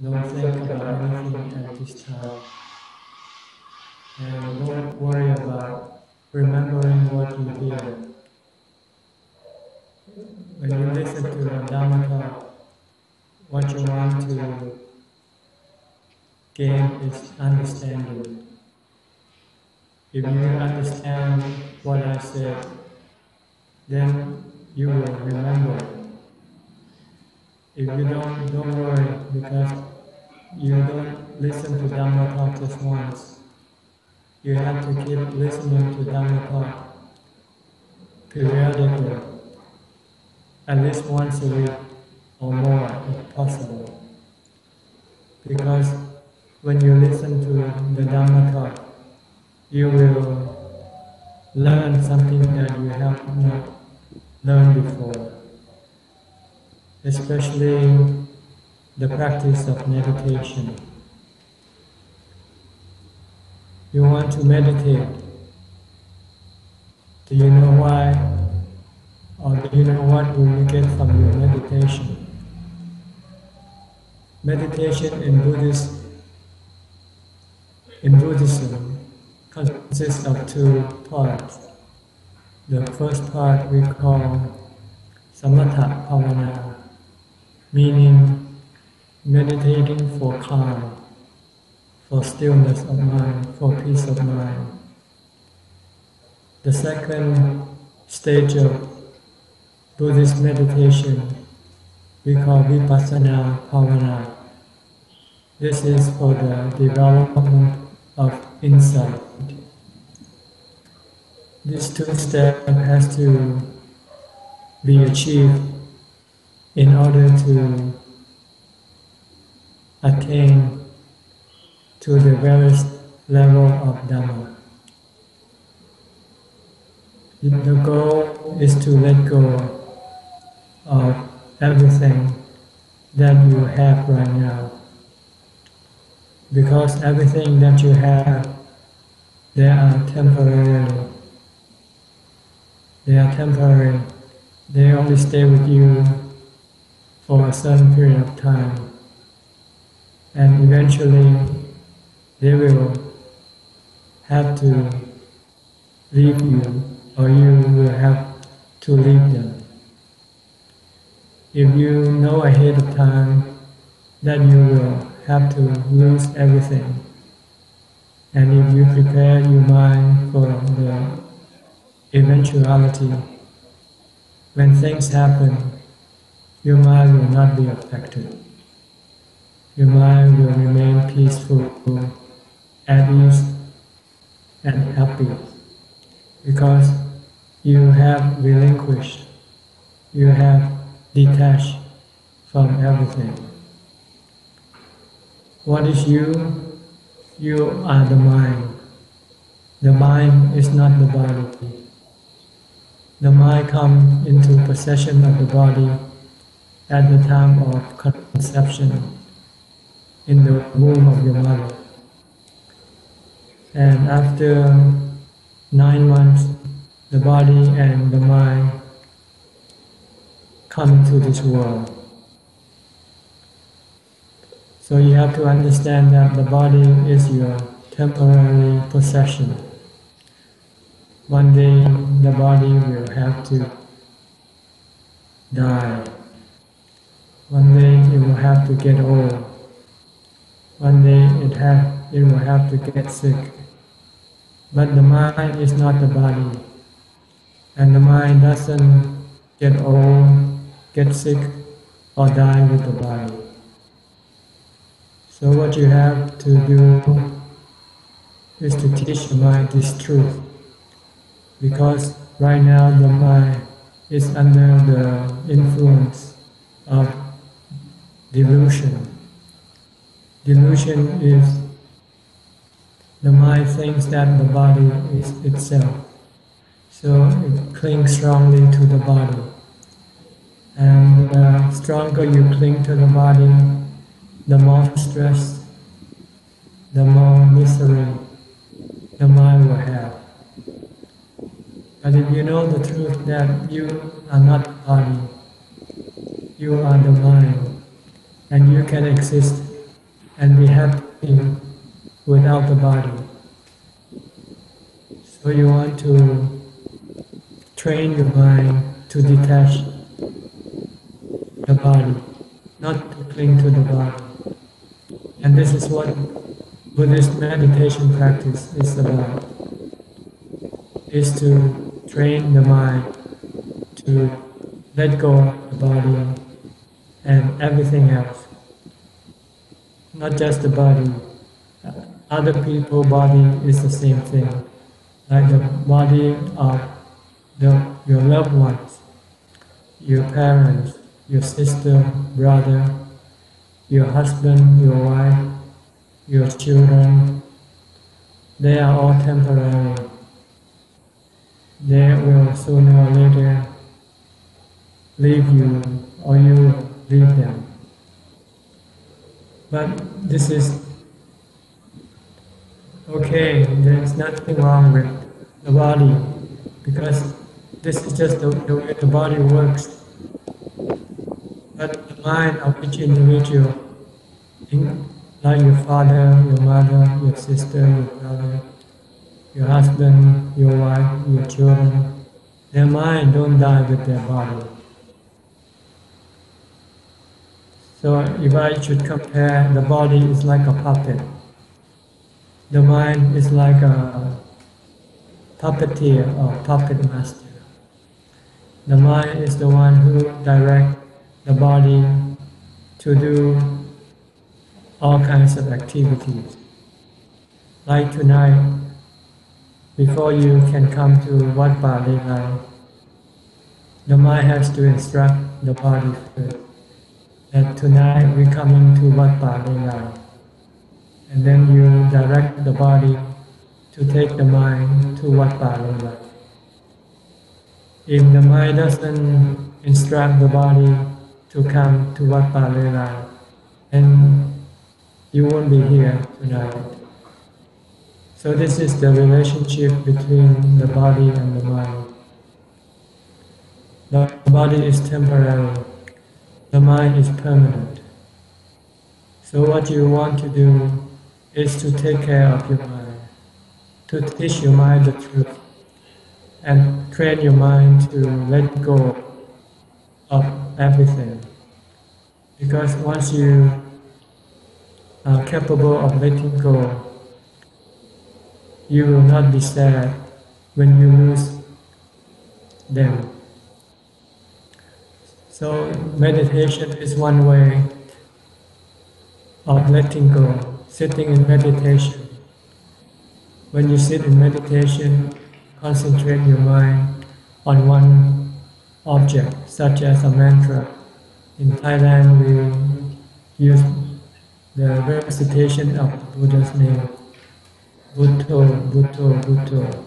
Don't think about anything at this time. And don't worry about remembering what you hear. When you listen to the Dhamma talk, what you want to gain is understanding. If you understand what I said, then you will remember it. If you don't worry, because you don't listen to Dhamma talk just once. You have to keep listening to Dhamma talk periodically, at least once a week or more if possible. Because when you listen to the Dhamma talk, you will learn something that you have not learned before, especially the practice of meditation. You want to meditate. Do you know why? Or do you know what will you get from your meditation? Meditation in Buddhism consists of two parts. The first part we call samatha bhavana, meaning meditating for calm, for stillness of mind, for peace of mind. The second stage of Buddhist meditation we call vipassana bhavana. This is for the development of insight. These two steps has to be achieved in order to attain to the various level of Dhamma. The goal is to let go of everything that you have right now. Because everything that you have, they are temporary. They are temporary. They only stay with you for a certain period of time. And eventually, they will have to leave you, or you will have to leave them. If you know ahead of time that you will have to lose everything, and if you prepare your mind for the eventuality, when things happen, your mind will not be affected. Your mind will remain peaceful, at ease, and happy, because you have relinquished, you have detached from everything. What is you? You are the mind. The mind is not the body. The mind comes into possession of the body at the time of conception in the womb of your mother. And after 9 months, the body and the mind come into this world. So you have to understand that the body is your temporary possession. One day the body will have to die. One day it will have to get old. One day it will have to get sick. But the mind is not the body. And the mind doesn't get old, get sick, or die with the body. So what you have to do is to teach the mind this truth. Because right now the mind is under the influence of delusion. Delusion is the mind thinks that the body is itself. So it clings strongly to the body. And the stronger you cling to the body, the more stress, the more misery the mind will have. But if you know the truth that you are not the body, you are the mind, and you can exist and be happy without the body. So you want to train your mind to detach the body, not to cling to the body. And this is what Buddhist meditation practice is about, is to train the mind to let go of the body and everything else. Not just the body. Other people's body is the same thing. Like the body of your loved ones, your parents, your sister, brother, your husband, your wife, your children, they are all temporary. They will sooner or later leave you, or you will leave them. But this is okay, there's nothing wrong with the body, because this is just the way the body works. But the mind of each individual, like your father, your mother, your sister, your brother, your husband, your wife, your children, their mind don't die with their body. So if I should compare, the body is like a puppet. The mind is like a puppeteer or puppet master. The mind is the one who directs the body to do all kinds of activities. Like tonight, before you can come to Wat Palelai, the mind has to instruct the body first that tonight we're coming to Wat Palelai. And then you direct the body to take the mind to Wat Palelai. If the mind doesn't instruct the body to come to Wat Palelai, then you won't be here tonight. So this is the relationship between the body and the mind. The body is temporary, the mind is permanent. So what you want to do is to take care of your mind, to teach your mind the truth, and train your mind to let go of everything. Because once you are capable of letting go, you will not be sad when you lose them. So meditation is one way of letting go. Sitting in meditation. When you sit in meditation, concentrate your mind on one object, such as a mantra. In Thailand, we use the recitation of the Buddha's name, Bhutto, Bhutto, Bhutto.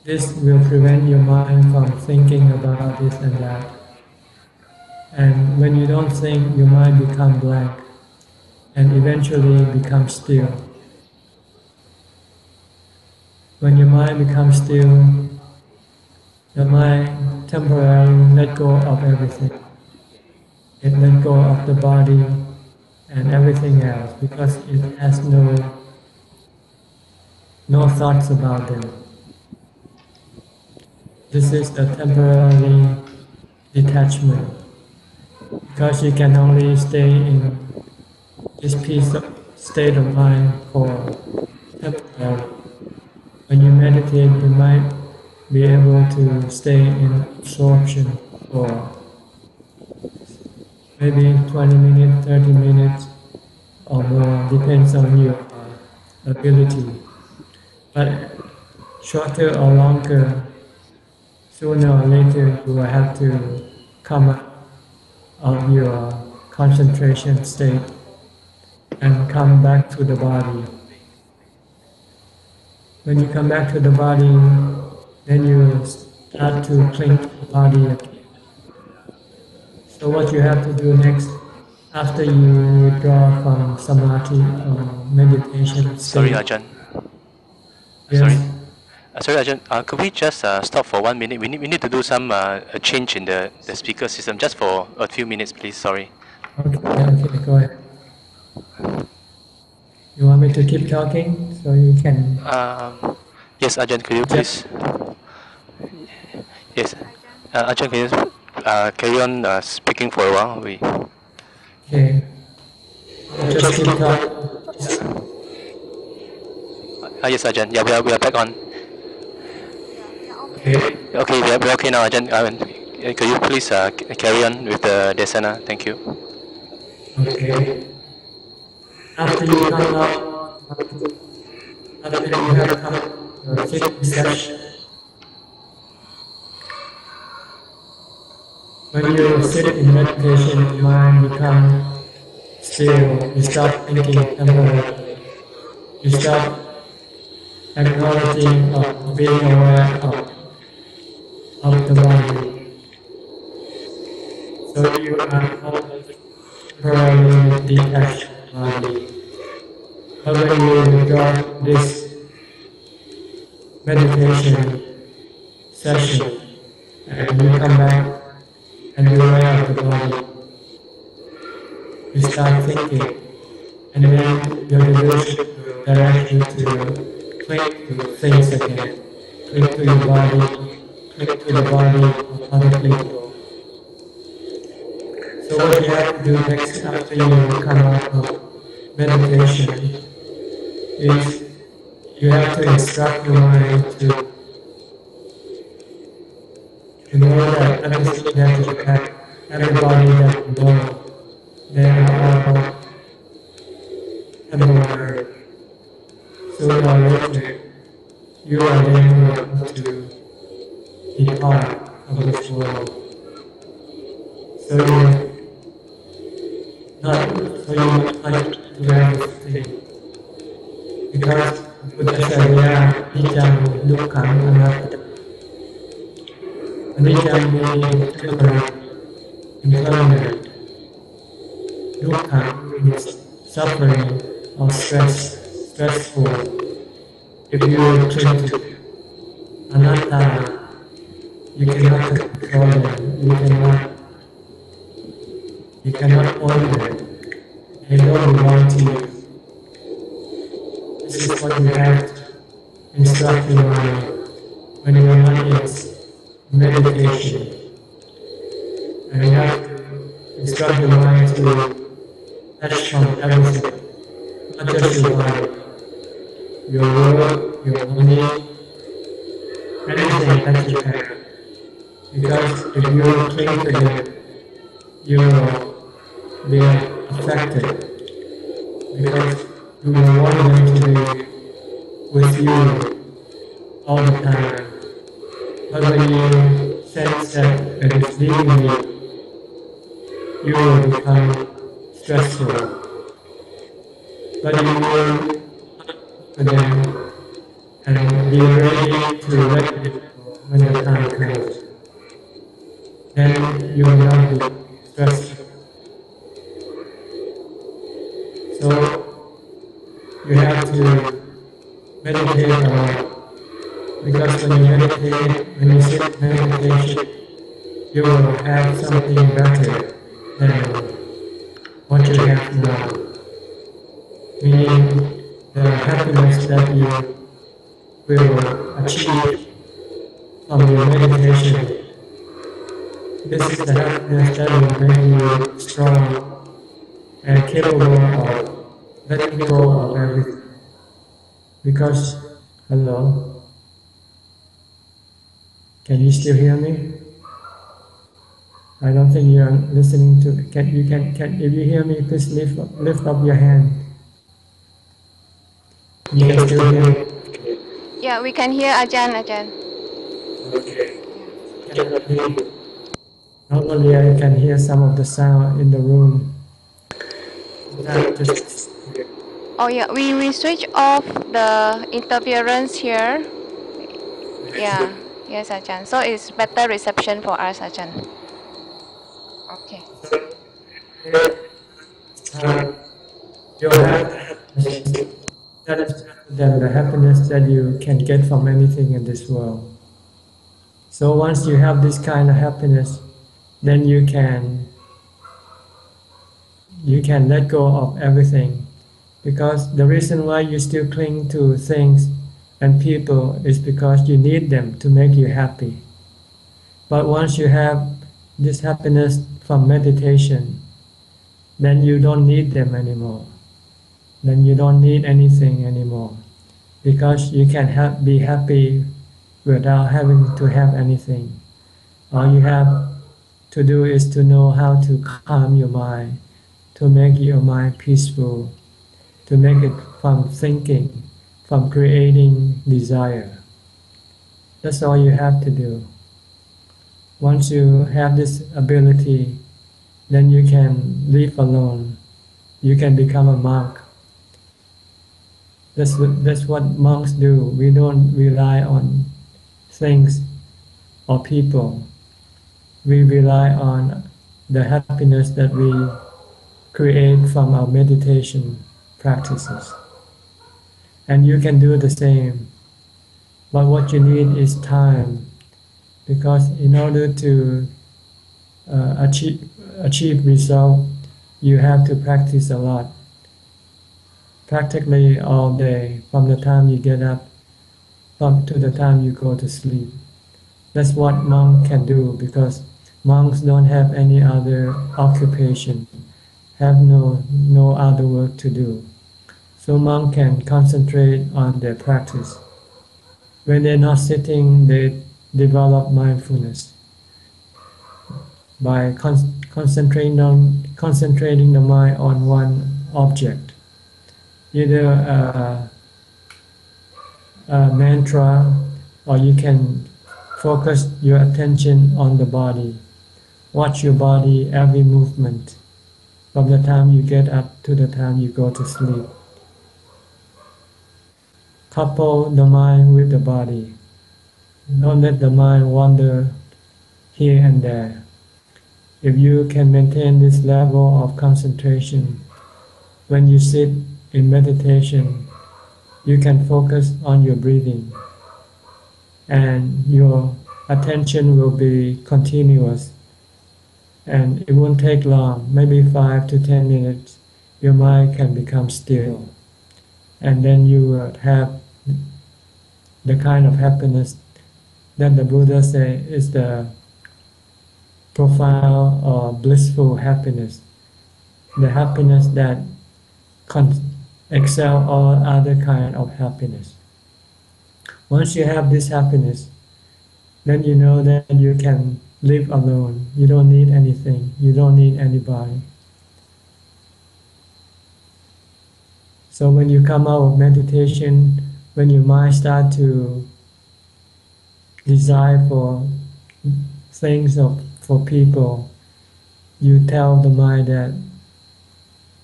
This will prevent your mind from thinking about this and that. And when you don't think, your mind becomes blank and eventually becomes still. When your mind becomes still, the mind temporarily let go of everything. It let go of the body and everything else because it has no thoughts about them. This is a temporary detachment because you can only stay in this peace of state of mind for temporary. When you meditate, you might be able to stay in absorption for maybe 20 minutes, 30 minutes or more, depends on your ability. But shorter or longer, sooner or later you will have to come out of your concentration state and come back to the body. When you come back to the body, then you start to cling to the body again. So what you have to do next, after you withdraw from samadhi or meditation state. Sorry, Ajahn. Yes. Sorry, Ajahn. Could we just stop for 1 minute? We need to do some change in the speaker system, just for a few minutes, please. Sorry. Okay, go ahead. You want me to keep talking so you can? Yes, Ajahn, could you please? Yes, Ajahn, can you carry on speaking for a while? Okay. Just keep talking. Yes, Ajahn. Yeah, we are back on. Okay. Okay, we're okay now, Ajahn. Could you please carry on with the desana? Thank you. Okay. After you come up, after you have come to a sitting session, when you sit in meditation, your mind becomes still. You stop thinking temporarily. You stop acknowledging or being aware of the body. So you are always temporarily detached from the body. But when you withdraw from this meditation session and you come back and you're aware of the body, you start thinking, and then your delusion will direct you to cling to things again, cling to your body, cling to the body of other people. So what you have to do next after you come out of meditation is you have to instruct your mind to know that everything that you have, everybody that you know, they are all temporary. Sooner or later, you are then going to depart from this world. So you must not do everything. Because Buddha said, yeah, Ajaan Dukkhaṃ Anatta. Ajaan means temporary, impermanent. Dukkha means suffering or stressful. If you cling to anatta, you cannot control them. You cannot own them. They don't belong to you. This is what you have to instruct your mind when your mind is meditation. And you have to instruct your mind to touch from everything, not just your body, your work, your money, anything that you have. Because if you cling to them, you will be affected. Because you will want them to be with you all the time. But when you sense that it is leaving you will become stressful. But if you for them and be ready to let it go when the time comes, then you will not be stressful. So you have to meditate a lot. Because when you sit in meditation, you will have something better than what you have now. Meaning the happiness that you will achieve from your meditation. This is the happiness that will make you strong and capable of letting go of everything. Because, hello? Can you still hear me? I don't think you are listening to. If you hear me, please lift up your hand. You can still hear me. Yeah, we can hear Ajahn. Okay. Cannot hear you. Normally, I can hear some of the sound in the room. Oh yeah, we switch off the interference here. Yeah, yes, Ajahn. So it's better reception for us, Ajahn. Okay. You have the happiness that you can get from anything in this world. So once you have this kind of happiness, then you can let go of everything Because the reason why you still cling to things and people is because you need them to make you happy. But once you have this happiness from meditation, then you don't need them anymore. Then you don't need anything anymore. Because you can be happy without having to have anything. All you have to do is to know how to calm your mind, to make your mind peaceful, to make it from thinking, from creating desire. That's all you have to do. Once you have this ability, then you can live alone. You can become a monk. That's what monks do. We don't rely on things or people. We rely on the happiness that we create from our meditation practices. And you can do the same. But what you need is time. Because in order to achieve result, you have to practice a lot. Practically all day, from the time you get up to the time you go to sleep. That's what monks can do, because monks don't have any other occupation, have no other work to do. So monks can concentrate on their practice. When they're not sitting, they develop mindfulness by concentrating the mind on one object, either a mantra, or you can focus your attention on the body. Watch your body, every movement, from the time you get up to the time you go to sleep. Couple the mind with the body. Don't let the mind wander here and there. If you can maintain this level of concentration, when you sit in meditation, you can focus on your breathing, and your attention will be continuous, and it won't take long, maybe 5 to 10 minutes, your mind can become still, and then you will have the kind of happiness that the Buddha says is the profound or blissful happiness, the happiness that excels all other kind of happiness. Once you have this happiness, then you know that you can live alone. You don't need anything. You don't need anybody. So when you come out of meditation, when your mind starts to desire for things or for people, you tell the mind that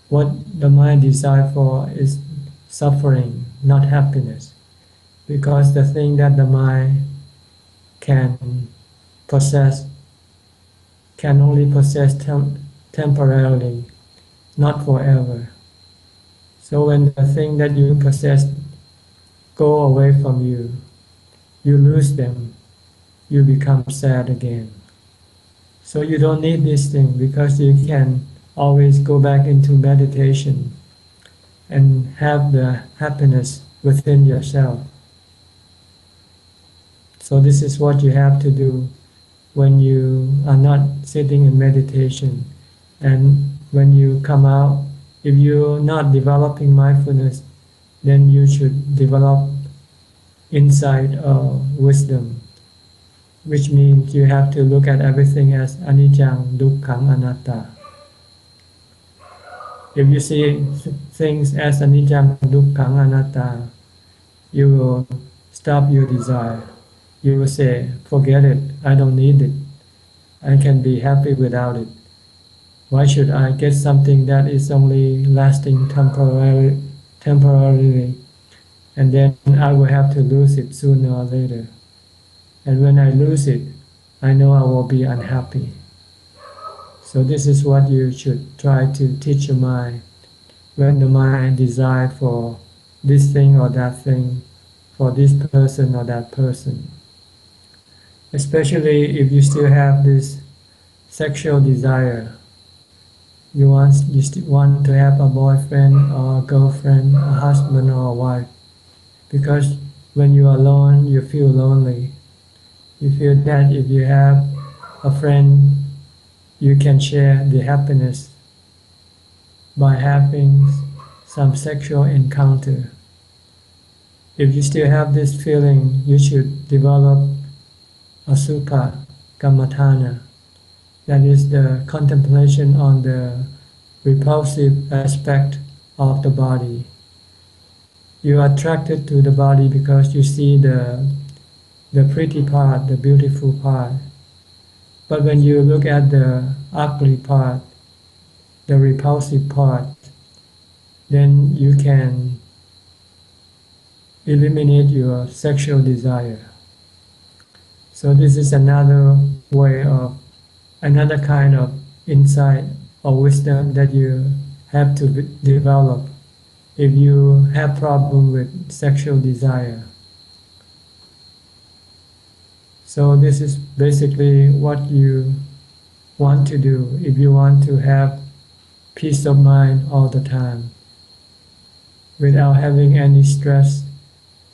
what the mind desires for is suffering, not happiness. Because the thing that the mind can possess can only possess temporarily, not forever. So when the thing that you possess go away from you, you lose them, you become sad again. So you don't need this thing, because you can always go back into meditation and have the happiness within yourself. So this is what you have to do when you are not sitting in meditation. And when you come out, if you're not developing mindfulness, then you should develop insight or wisdom, which means you have to look at everything as anicca, dukkha, anatta. If you see things as anicca, dukkha, anatta, you will stop your desire. You will say, forget it, I don't need it. I can be happy without it. Why should I get something that is only lasting temporarily, and then I will have to lose it sooner or later. And when I lose it, I know I will be unhappy. So this is what you should try to teach your mind. When the mind desires for this thing or that thing, for this person or that person. Especially if you still have this sexual desire, You still want to have a boyfriend or a girlfriend, a husband or a wife, because when you are alone, you feel lonely. You feel that if you have a friend, you can share the happiness by having some sexual encounter. If you still have this feeling, you should develop a sukha kammatthana, that is the contemplation on the repulsive aspect of the body. You are attracted to the body because you see the pretty part, the beautiful part. But when you look at the ugly part, the repulsive part, then you can eliminate your sexual desire. So this is another way of, another kind of insight or wisdom that you have to develop if you have problem with sexual desire. So this is basically what you want to do if you want to have peace of mind all the time without having any stress,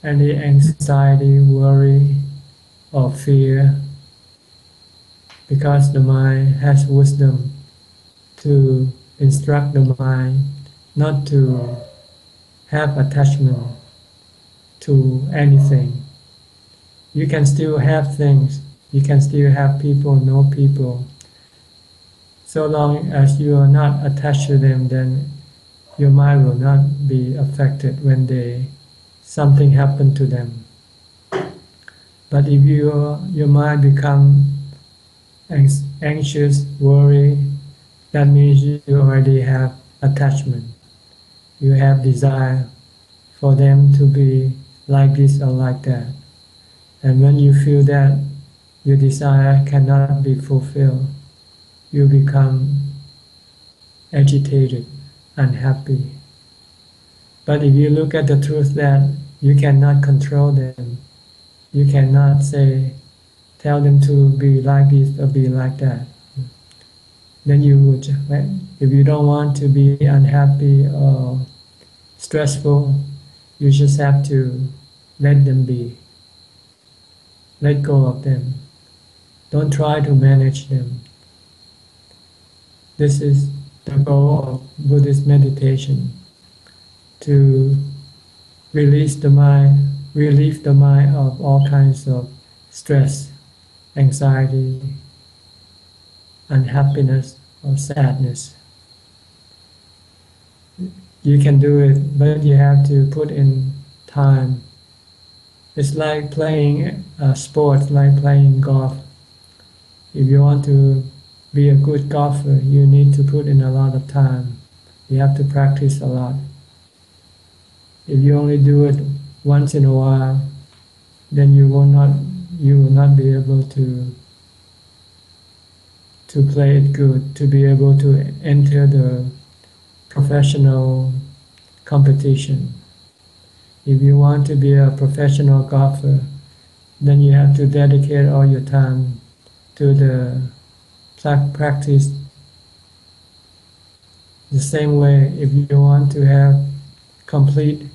any anxiety, worry, or fear, because the mind has wisdom to instruct the mind not to have attachment to anything. You can still have things, you can still have people, know people. So long as you are not attached to them, then your mind will not be affected when something happen to them. But if your mind become anxious, worry, that means you already have attachment. You have desire for them to be like this or like that. And when you feel that your desire cannot be fulfilled, you become agitated, unhappy. But if you look at the truth that you cannot control them, you cannot tell them to be like this or be like that, then you would, if you don't want to be unhappy or stressful, you just have to let them be. Let go of them. Don't try to manage them. This is the goal of Buddhist meditation, to relieve the mind of all kinds of stress, anxiety, unhappiness, or sadness. You can do it, but you have to put in time. It's like playing a sport, like playing golf. If you want to be a good golfer, you need to put in a lot of time. You have to practice a lot. If you only do it once in a while, then you will not be able to play it good, to be able to enter the professional competition. If you want to be a professional golfer, then you have to dedicate all your time to the practice. The same way, if you want to have complete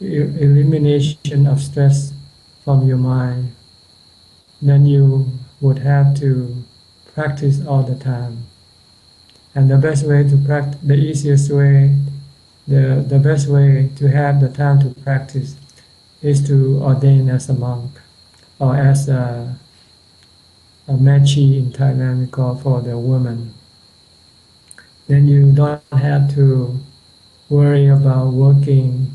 elimination of stress from your mind, then you would have to practice all the time. And the best way to practice, the easiest way, the best way to have the time to practice is to ordain as a monk, or as a machi in Thailand we call for the woman. Then you don't have to worry about working,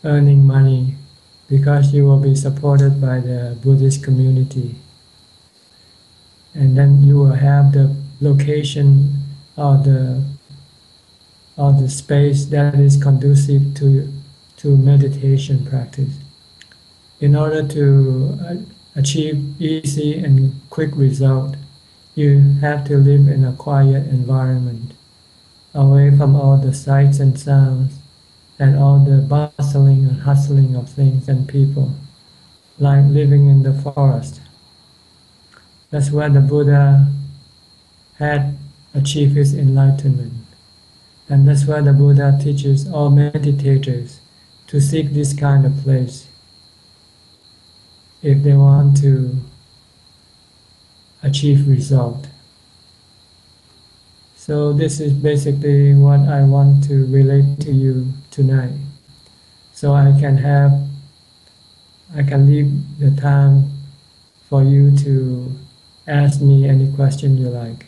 earning money, because you will be supported by the Buddhist community. And then you will have the location or the space that is conducive to meditation practice. In order to achieve easy and quick result, you have to live in a quiet environment, away from all the sights and sounds and all the bustling and hustling of things and people, like living in the forest. That's where the Buddha had achieve his enlightenment. And that's why the Buddha teaches all meditators to seek this kind of place if they want to achieve result. So this is basically what I want to relate to you tonight. So I can leave the time for you to ask me any question you like.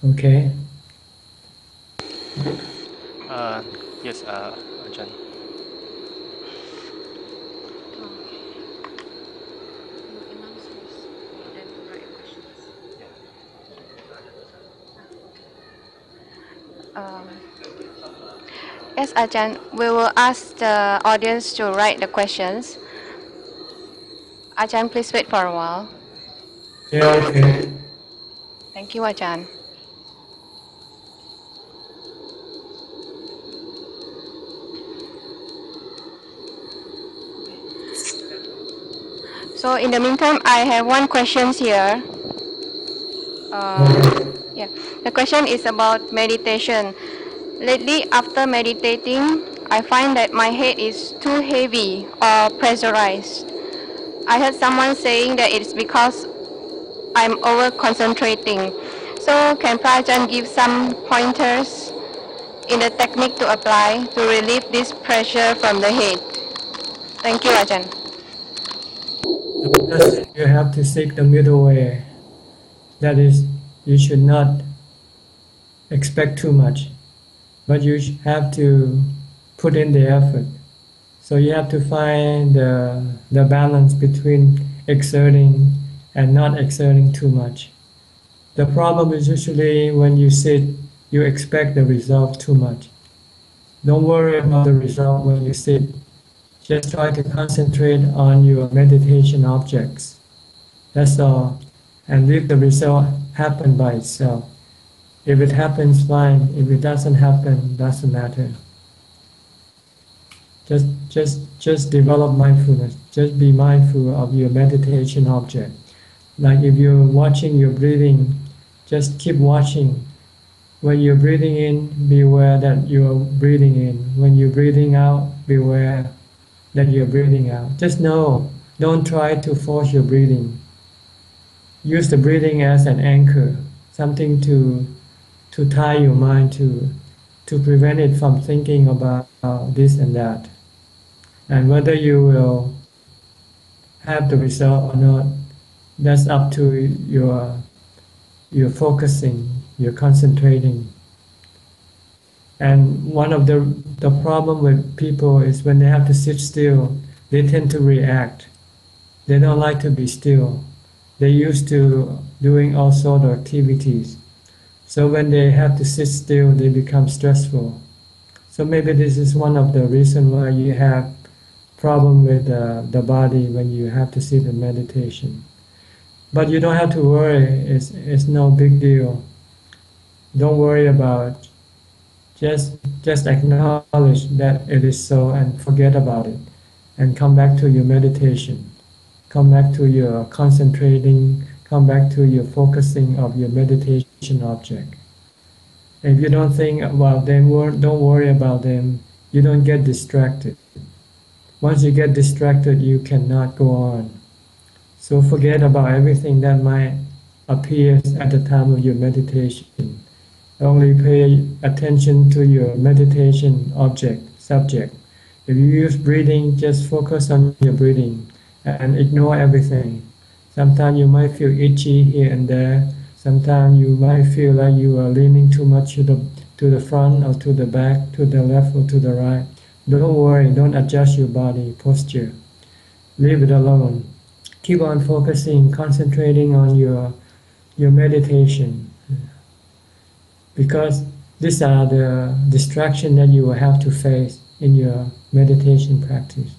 Okay? Yes, Ajahn. Yes, Ajahn, we will ask the audience to write the questions. Ajahn, please wait for a while. Yeah, okay. Thank you, Ajahn. So in the meantime, I have one question here. Yeah, the question is about meditation. Lately, after meditating, I find that my head is too heavy or pressurized. I heard someone saying that it's because I'm over concentrating. So can Phra Ajahn give some pointers in the technique to apply to relieve this pressure from the head? Thank you, Ajahn. You have to seek the middle way. That is, you should not expect too much, but you have to put in the effort. So you have to find the balance between exerting and not exerting too much. The problem is usually when you sit, you expect the result too much. Don't worry about the result when you sit. Just try to concentrate on your meditation objects. That's all. And leave the result happen by itself. If it happens, fine. If it doesn't happen, doesn't matter. Just develop mindfulness. Just be mindful of your meditation object. Like if you're watching your breathing, just keep watching. When you're breathing in, beware that you're breathing in. When you're breathing out, beware that you're breathing out. Just know. Don't try to force your breathing. Use the breathing as an anchor, something to tie your mind to prevent it from thinking about this and that. And whether you will have the result or not, that's up to your focusing, your concentrating. And one of the problem with people is when they have to sit still, they tend to react. They don't like to be still. They're used to doing all sorts of activities. So when they have to sit still, they become stressful. So maybe this is one of the reasons why you have problem with the body when you have to sit in meditation. But you don't have to worry. It's no big deal. Don't worry about it. Just acknowledge that it is so and forget about it. And come back to your meditation. Come back to your concentrating. Come back to your focusing of your meditation object. If you don't think about them, don't worry about them. You don't get distracted. Once you get distracted, you cannot go on. So forget about everything that might appear at the time of your meditation. Only pay attention to your meditation subject. If you use breathing, just focus on your breathing and ignore everything. Sometimes you might feel itchy here and there. Sometimes you might feel like you are leaning too much to the front or to the back, to the left or to the right. Don't worry, don't adjust your body posture. Leave it alone. Keep on focusing, concentrating on your meditation. Because these are the distractions that you will have to face in your meditation practice.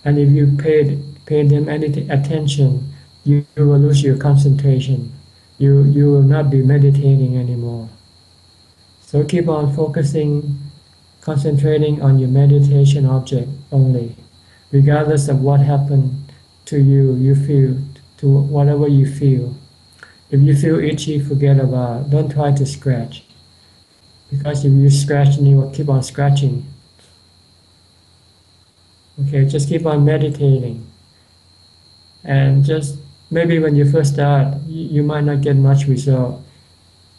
And if you pay them any attention, you will lose your concentration. You will not be meditating anymore. So keep on focusing, concentrating on your meditation object only. Regardless of what happened to you, you feel, to whatever you feel. If you feel itchy, forget about it. Don't try to scratch. Because if you scratch, you will keep on scratching. Okay, just keep on meditating. And just maybe when you first start, you might not get much result.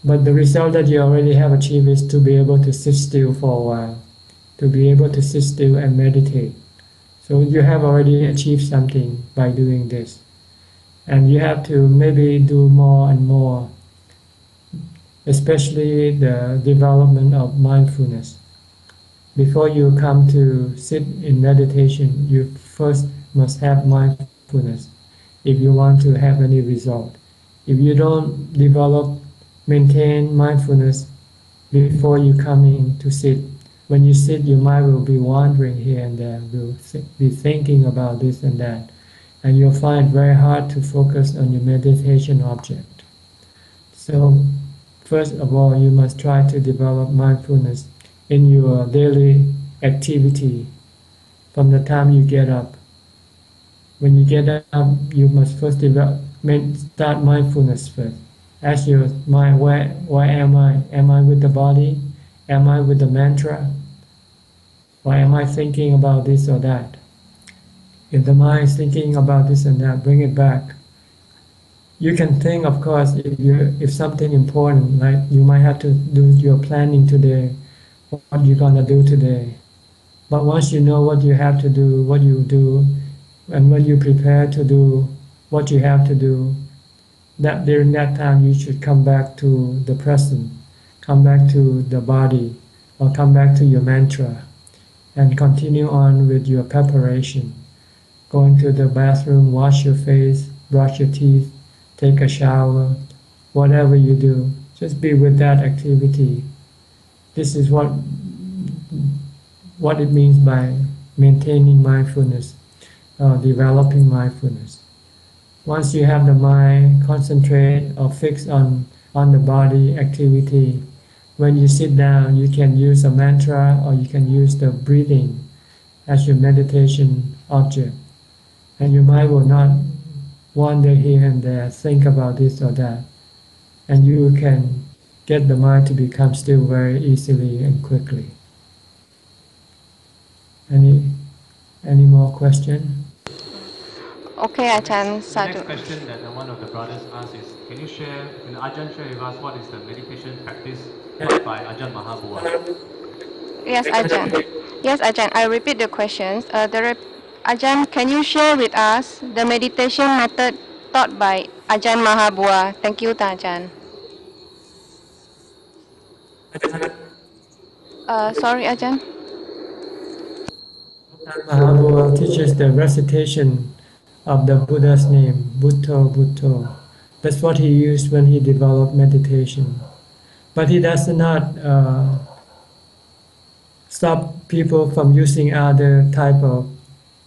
But the result that you already have achieved is to be able to sit still for a while. To be able to sit still and meditate. So you have already achieved something by doing this. And you have to maybe do more and more, especially the development of mindfulness. Before you come to sit in meditation, you first must have mindfulness if you want to have any result. If you don't maintain mindfulness before you come in to sit, when you sit, your mind will be wandering here and there, will be thinking about this and that, and you'll find it very hard to focus on your meditation object. So, first of all, you must try to develop mindfulness in your daily activity from the time you get up. When you get up, you must first start mindfulness first. Ask your mind, where am I? Am I with the body? Am I with the mantra? Or am I thinking about this or that? If the mind is thinking about this and that, bring it back. You can think, of course, if something important, like you might have to do your planning today, what you're going to do today. But once you know what you have to do, what you do, and when you prepare to do what you have to do, that during that time you should come back to the present, come back to the body, or come back to your mantra, and continue on with your preparation. Go into the bathroom, wash your face, brush your teeth, take a shower, whatever you do, just be with that activity. This is what it means by maintaining mindfulness, developing mindfulness. Once you have the mind concentrate or fix on the body activity, when you sit down, you can use a mantra or you can use the breathing as your meditation object. And your mind will not wander here and there, think about this or that. And you can get the mind to become still very easily and quickly. Any more question? Okay, Ajahn. The next question that one of the brothers asked is, can you share, can Ajahn share with us what is the meditation practice taught by Ajahn Mahabua? Yes, Ajahn. Yes, Ajahn. I repeat the questions. Ajahn, can you share with us the meditation method taught by Ajahn Mahabua? Thank you, Ajahn. Sorry, Ajahn. Mahabua teaches the recitation of the Buddha's name, Bhutto, Bhutto. That's what he used when he developed meditation. But he does not stop people from using other type of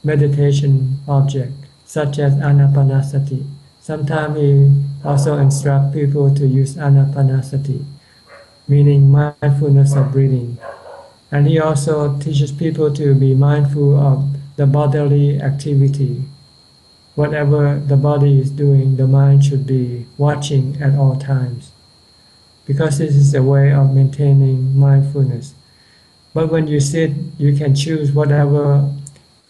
meditation object, such as anapanasati. Sometimes he also instructs people to use anapanasati, meaning mindfulness of breathing. And he also teaches people to be mindful of the bodily activity. Whatever the body is doing, the mind should be watching at all times, because this is a way of maintaining mindfulness. But when you sit, you can choose whatever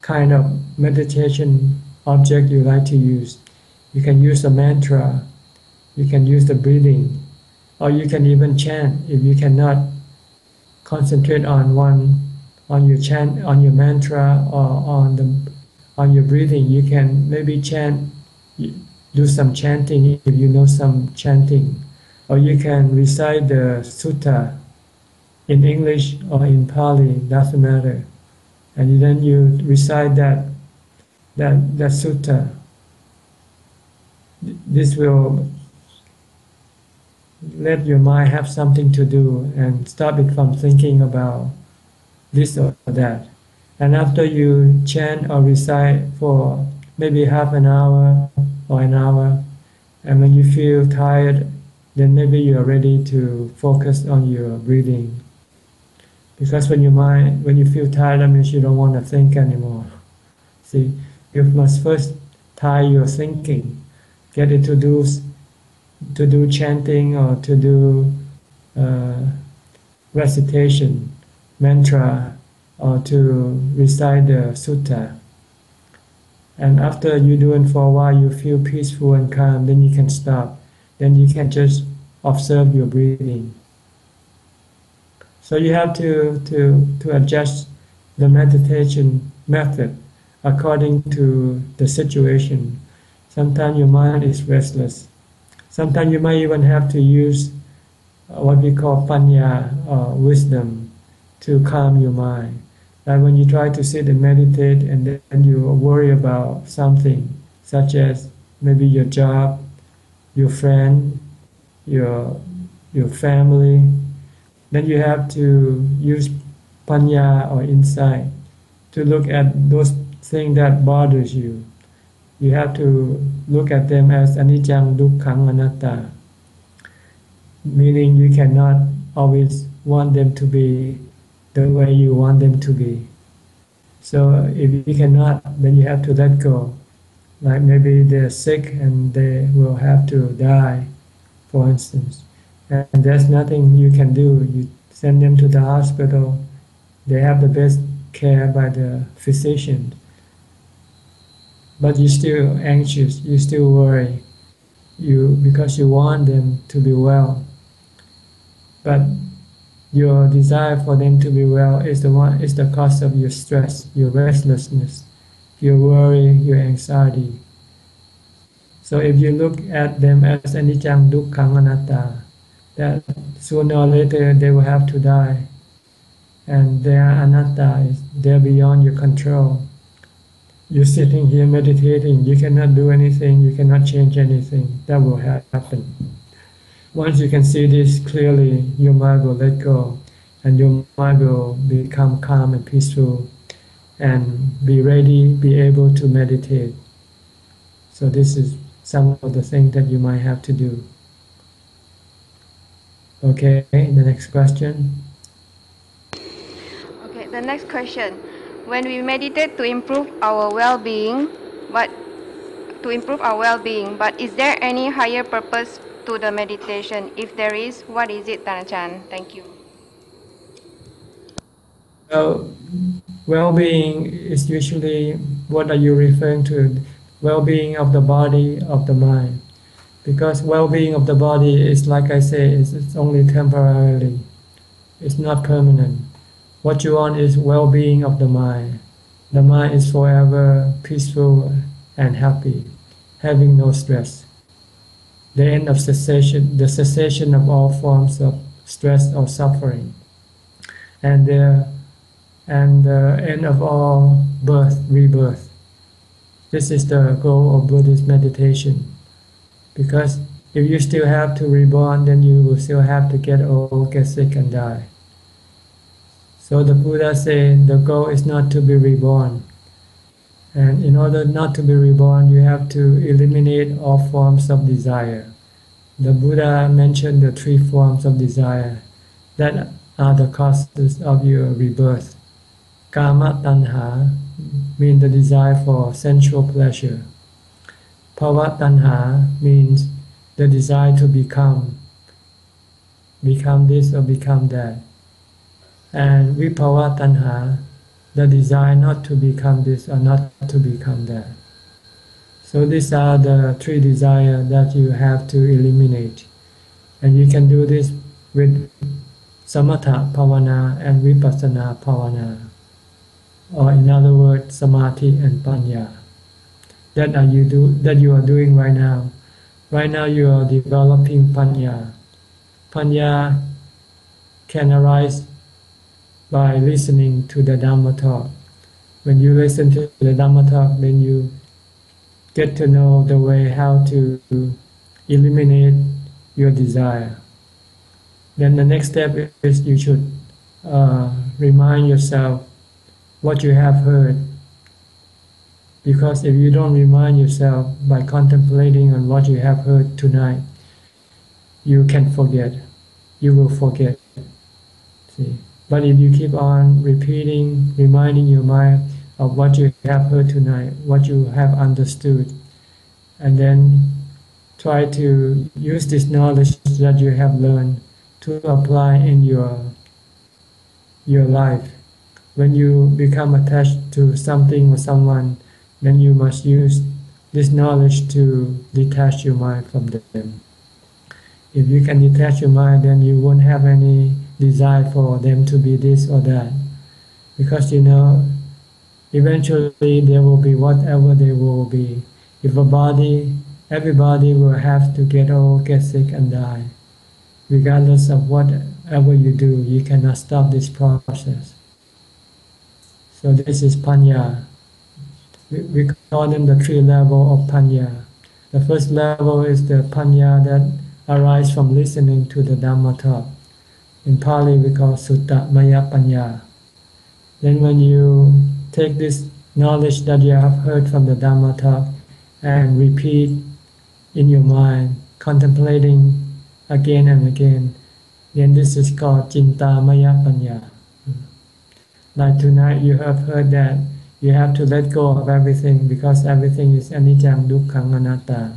kind of meditation object you like to use. You can use a mantra, you can use the breathing, or you can even chant. If you cannot concentrate on your chant, on your mantra, or on your breathing, you can maybe chant, do some chanting if you know some chanting, or you can recite the sutta in English or in Pali, doesn't matter, and then you recite that sutta. This will let your mind have something to do and stop it from thinking about this or that. And after you chant or recite for maybe half an hour or an hour, and when you feel tired, then maybe you are ready to focus on your breathing. Because when you feel tired, that means you don't want to think anymore. See, you must first tie your thinking, get it to do to do chanting or to do recitation, mantra, or to recite the sutta. And after you do it for a while, you feel peaceful and calm, then you can stop. Then you can just observe your breathing. So you have to adjust the meditation method according to the situation. Sometimes your mind is restless. Sometimes you might even have to use what we call panya or wisdom to calm your mind. Like when you try to sit and meditate and then you worry about something, such as maybe your job, your friend, your family, then you have to use panya or insight to look at those things that bothers you. You have to look at them as anicca, dukkha, anatta, meaning you cannot always want them to be the way you want them to be. So if you cannot, then you have to let go. Like maybe they're sick and they will have to die, for instance. And there's nothing you can do. You send them to the hospital. They have the best care by the physician. But you're still anxious. You still worry. Because you want them to be well. But your desire for them to be well is the cause of your stress, your restlessness, your worry, your anxiety. So if you look at them as anicca, dukkha, anatta, that sooner or later they will have to die, and they are anatta, they're beyond your control. You're sitting here meditating, you cannot do anything, you cannot change anything. That will happen. Once you can see this clearly, your mind will let go, and your mind will become calm and peaceful, and be ready, be able to meditate. So this is some of the things that you might have to do. Okay, the next question. Okay, the next question. When we meditate to improve our well-being, but is there any higher purpose to the meditation? If there is, what is it, Ajahn? Thank you. Well, well-being is usually, what are you referring to? Well-being of the body, of the mind. Because well-being of the body is, like I say, it's only temporarily. It's not permanent. What you want is well-being of the mind. The mind is forever peaceful and happy, having no stress. The end of cessation, the cessation of all forms of stress or suffering. And the end of all birth, rebirth. This is the goal of Buddhist meditation. Because if you still have to reborn, then you will still have to get old, get sick, and die. So the Buddha said the goal is not to be reborn. And in order not to be reborn, you have to eliminate all forms of desire. The Buddha mentioned the 3 forms of desire that are the causes of your rebirth. Kama tanha means the desire for sensual pleasure. Bhava tanha means the desire to become this or become that. And vibhava tanha, the desire not to become this or not to become that. So these are the 3 desires that you have to eliminate. And you can do this with samatha bhavana and vipassana bhavana. Or in other words, samadhi and panya. That you are doing right now. Right now you are developing panya. Panya can arise by listening to the Dhamma talk. When you listen to the Dhamma talk, then you get to know the way how to eliminate your desire. Then the next step is you should remind yourself what you have heard. Because if you don't remind yourself by contemplating on what you have heard tonight, you can forget. You will forget. See? But if you keep on repeating, reminding your mind of what you have heard tonight, what you have understood, and then try to use this knowledge that you have learned to apply in your life. When you become attached to something or someone, then you must use this knowledge to detach your mind from them. If you can detach your mind, then you won't have any desire for them to be this or that. Because eventually there will be whatever they will be. If everybody will have to get old, get sick and die. Regardless of whatever you do, you cannot stop this process. So this is panya. We call them the three levels of panya. The first level is the panya that arises from listening to the Dhamma talk. In Pali we call sutta maya panya. Then when you take this knowledge that you have heard from the Dhamma talk and repeat in your mind, contemplating again and again, then this is called cinta maya panya. Like tonight you have heard that you have to let go of everything because everything is anicca, dukkha, anatta.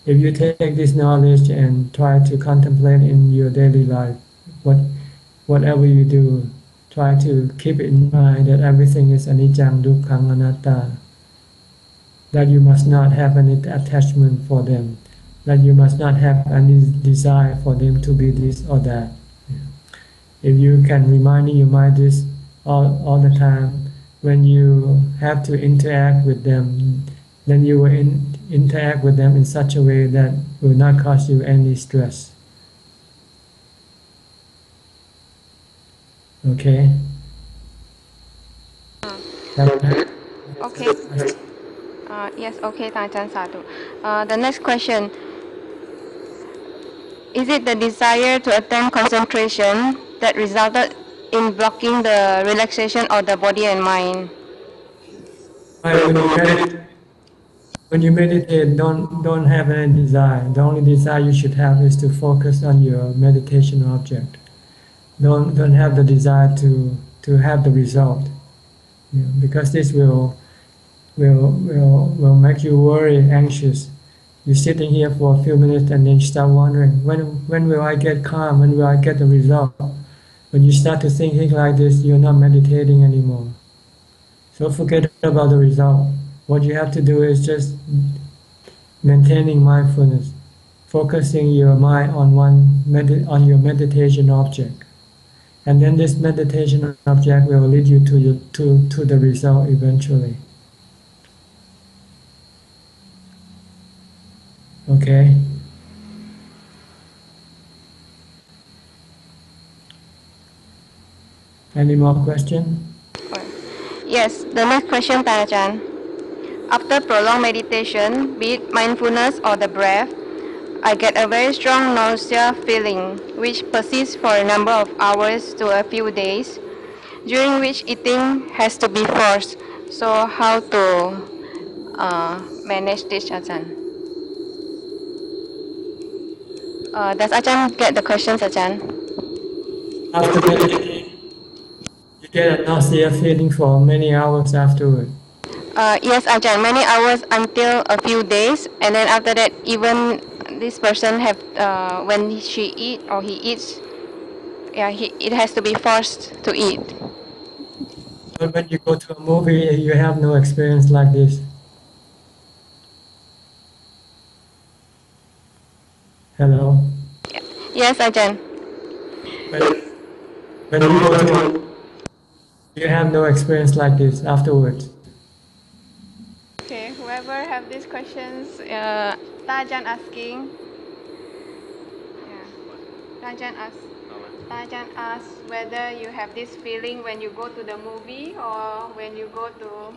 If you take this knowledge and try to contemplate in your daily life, whatever you do, try to keep in mind that everything is anicca, dukkha, anatta, that you must not have any attachment for them, that you must not have any desire for them to be this or that. If you can remind your mind this all the time, when you have to interact with them, then you will interact with them in such a way that will not cause you any stress. Okay? Okay. Yes, okay, Ajahn Sadhu. The next question. Is it the desire to attain concentration that resulted in blocking the relaxation of the body and mind? When you meditate, don't have any desire. The only desire you should have is to focus on your meditation object. Don't have the desire to have the result, because this will make you worry, anxious. You're sitting here for a few minutes and then you start wondering, when will I get calm? When will I get the result? When you start to thinking like this, you're not meditating anymore. So forget about the result. What you have to do is just maintaining mindfulness, focusing your mind on on your meditation object, and then this meditation object will lead you to the result eventually. Okay. Any more questions? Yes, the next question, Ajahn. After prolonged meditation, be it mindfulness or the breath, I get a very strong nausea feeling, which persists for a number of hours to a few days, during which eating has to be forced. So how to manage this, Ajahn? Does Ajahn get the questions, Ajahn? After meditating, you get a nausea feeling for many hours afterward. Yes, Ajahn, many hours until a few days, and then after that, even this person have when she eat or he eats, it has to be forced to eat. But when you go to a movie, you have no experience like this. Hello? Yes, Ajahn. When you go to you have no experience like this afterwards. Okay, whoever have these questions, Tajan asking. Yeah, Tajan asks whether you have this feeling when you go to the movie or when you go to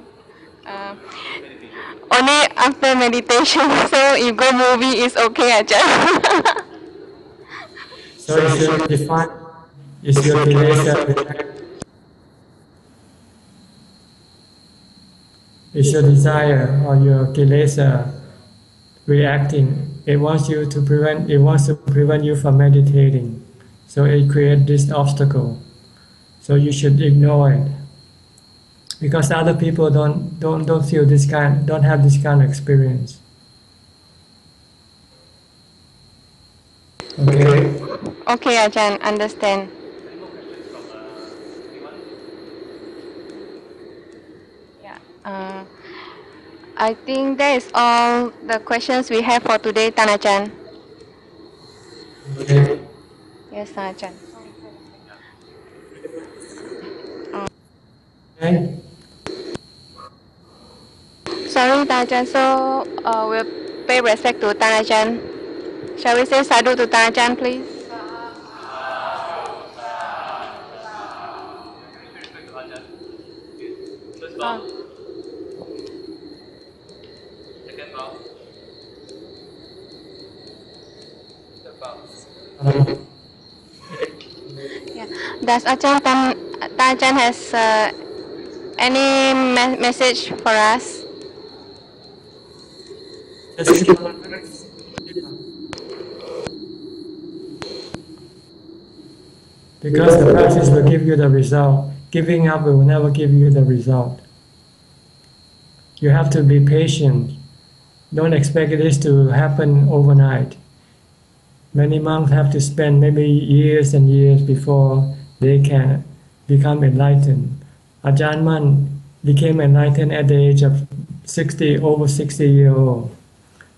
only after meditation. So if go movie is okay, Ajahn. So you should define is your kilesa, is your desire or your kilesa reacting. It wants to prevent you from meditating. So it creates this obstacle. So you should ignore it. Because other people don't have this kind of experience. Okay. Okay, Ajahn, understand. Yeah. I think that is all the questions we have for today, Tan Ajahn. Okay. Yes, Tan Ajahn. Okay. Sorry, Tan Ajahn. So we'll pay respect to Tan Ajahn. Shall we say sadhu to Tan Ajahn, please? First Uh, bow, second bow, third bow. yeah. Does Tan Ajahn has any message for us? Just keep on. Because the practice will give you the result. Giving up will never give you the result. You have to be patient. Don't expect this to happen overnight. Many monks have to spend maybe years and years before they can become enlightened. Ajahn Mun became enlightened at the age of 60, over 60 years old,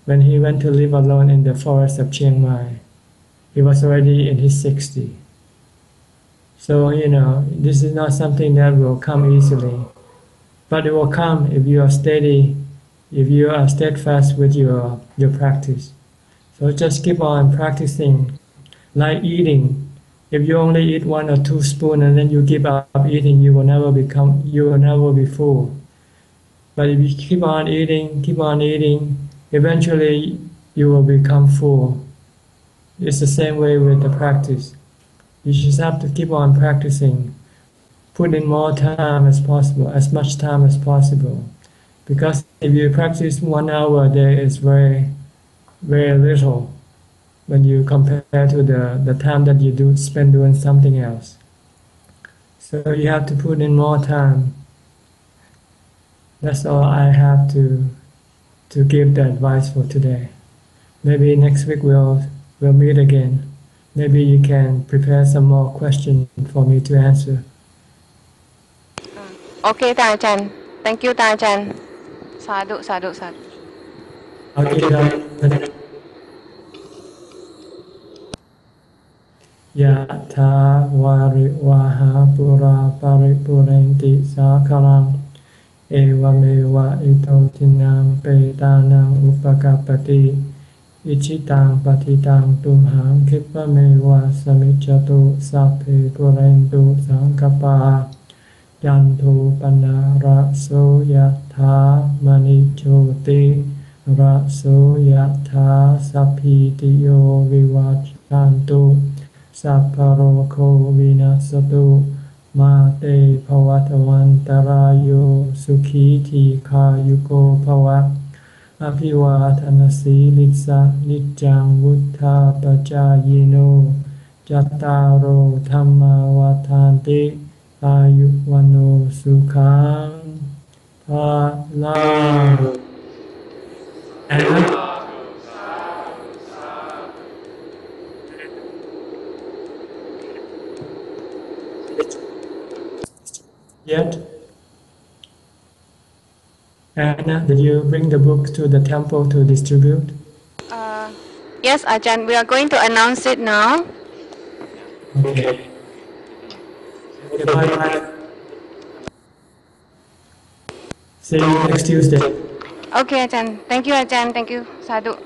when he went to live alone in the forest of Chiang Mai. He was already in his 60s. So, this is not something that will come easily. But it will come if you are steady, if you are steadfast with your practice. So just keep on practicing. Like eating. If you only eat 1 or 2 spoons and then you give up eating, you will never be full. But if you keep on eating, eventually you will become full. It's the same way with the practice. You just have to keep on practicing. Put in more time as possible, as much time as possible. Because if you practice 1 hour a day, it's very, very little when you compare to the time that you spend doing something else. So you have to put in more time. That's all I have to give the advice for today. Maybe next week we'll meet again. Maybe you can prepare some more questions for me to answer. Okay, Tan Ajahn. Thank you, Tan Ajahn. Sadhu, sadhu, sadhu. Okay, done. ยะถาวาริวาหาปุราปาริปุเรนติสาคลังเอวเมวะอิโตทินังเปตานังอุปกปปติอิชิตังปฏิตังตุมหังคิปะเมวะสมิจจตุสัพเพปุเรนตุสังกปายันโทปนะระโสยะถามณิโชติระโสยะถาสัพพิติโยวิวัชชันตุสัพพะโรโควินัสตุมาเตภวัตวันตรายโยสุขีทีขายุโกภวะอภิวาทนาสีลิสะนิจจังวุธาปจายโนจัตตารโอธรรมาวาทานติอายุวันโนสุขังภาลัง And yet, Anna, did you bring the books to the temple to distribute? Yes, Ajahn, we are going to announce it now. Okay. Okay, bye. See you next Tuesday. Okay, Ajahn. Thank you, Ajahn. Thank you, Sadhu.